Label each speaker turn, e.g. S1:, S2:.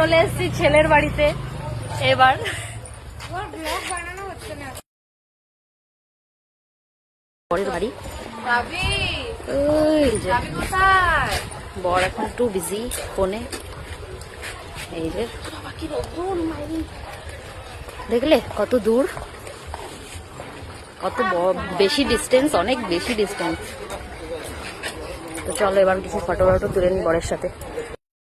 S1: চলে এসেছি ছেলের বাড়িতে এবার। বরের বাড়ি, বর এখন একটু বিজি ফোনে। এই যে দেখলে কত দূর, কত বেশি ডিস্টেন্স, অনেক বেশি ডিস্টেন্স। তো চলো এবার কিছু ফটো তুলে নি বরের সাথে।